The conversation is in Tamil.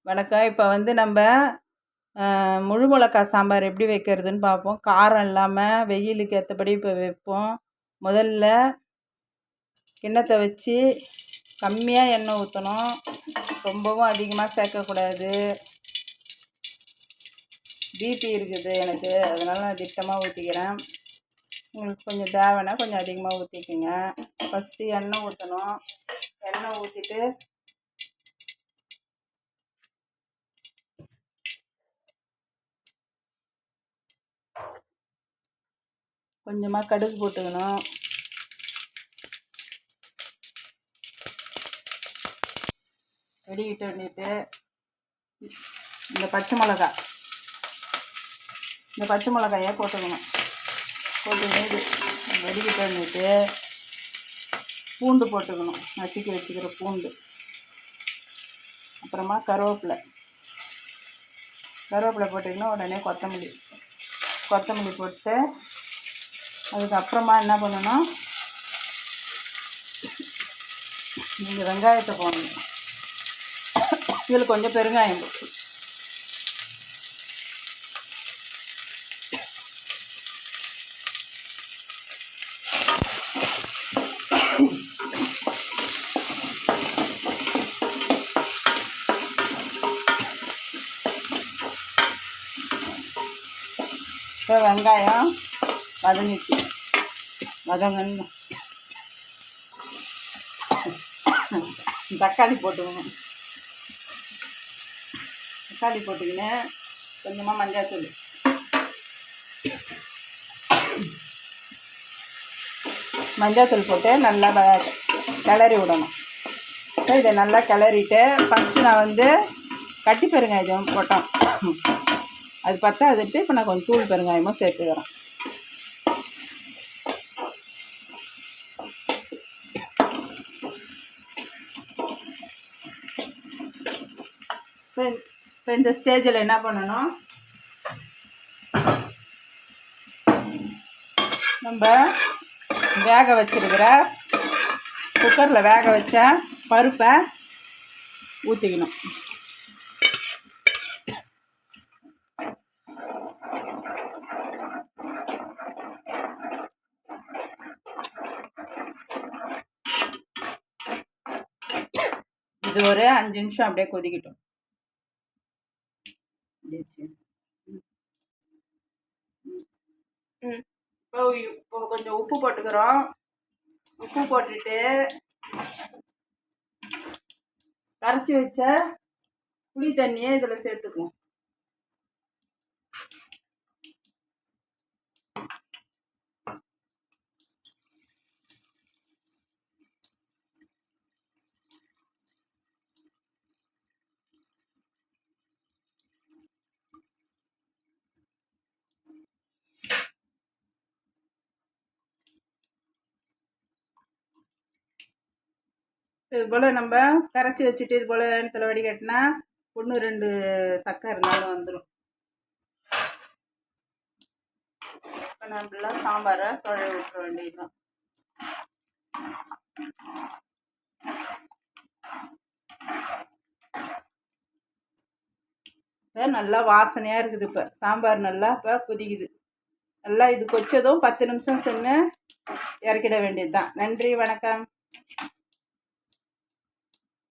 வணக்கம். இப்போ வந்து நம்ம முழு மிளகாய் சாம்பார் எப்படி வைக்கிறதுன்னு பார்ப்போம். காரம் இல்லாமல் வெயிலுக்கு ஏற்றபடி இப்போ வைப்போம். முதல்ல கிண்ணத்தை வச்சு கம்மியாக எண்ணெய் ஊற்றணும். ரொம்பவும் அதிகமாக சேர்க்கக்கூடாது. பிபி இருக்குது எனக்கு, அதனால் நான் திட்டமாக ஊற்றிக்கிறேன். உங்களுக்கு கொஞ்சம் தேவைன்னா கொஞ்சம் அதிகமாக ஊற்றிக்குங்க. ஃபஸ்ட்டு எண்ணெய் ஊற்றணும். எண்ணெய் ஊற்றிட்டு கொஞ்சமாக கடுகு போட்டுக்கணும். வெடிக்கிட்டு வந்துட்டு இந்த பச்சை மிளகாயை போட்டுக்கணும். போட்டுக்கிட்டு வெடிக்கிட்டு வந்துட்டு பூண்டு போட்டுக்கணும். நசுக்கி வச்சுக்கிற பூண்டு, அப்புறமா கருவேப்பிலை போட்டுக்கணும். உடனே கொத்தமல்லி போட்டு அதுக்கப்புறமா என்ன பண்ணணும், நீங்கள் வெங்காயத்தை போடணும். இதில் கொஞ்சம் பெருங்காயம் போட்டு இப்போ வெங்காயம் வதங்கணும். தக்காளி போட்டுக்கணும். போட்டுக்கின்னு கொஞ்சமாக மஞ்சள்தூள் போட்டு நல்லா கிளறி விடணும். இதை நல்லா கிளறிட்டு ஃபஸ்ட்டு நான் வந்து கட்டி பெருங்காயம் போட்டோம், அது பத்தாதுட்டு இப்போ நான் கொஞ்சம் தூள் பெருங்காயமும் சேர்த்துக்கிறேன். இப்போ இந்த ஸ்டேஜில் என்ன பண்ணணும், நம்ம வேக வச்சிருக்கிற குக்கரில் வேக வச்ச பருப்பை ஊற்றிக்கணும். இது ஒரு 5 நிமிஷம் அப்படியே கொதிக்கட்டும். இப்போ கொஞ்சம் உப்பு போட்டுக்கிறோம். உப்பு போட்டுட்டு கரைச்சி வச்ச புளி தண்ணியை இதில் சேர்த்துக்குவோம். இது போல் நம்ம கரைச்சி வச்சுட்டு இது போல் இடத்துல வடிகட்டினா 1-2 சக்கை இருந்தாலும் வந்துடும். இப்போ நம்மளாம் சாம்பாரை தொழை விட்டுற வேண்டியதுதான். இப்போ நல்லா வாசனையாக இருக்குது. இப்போ சாம்பார் நல்லா இப்போ கொதிக்குது. நல்லா இது கொச்சதும் 10 நிமிஷம் சென்று இறக்கிட வேண்டியது தான். நன்றி, வணக்கம்.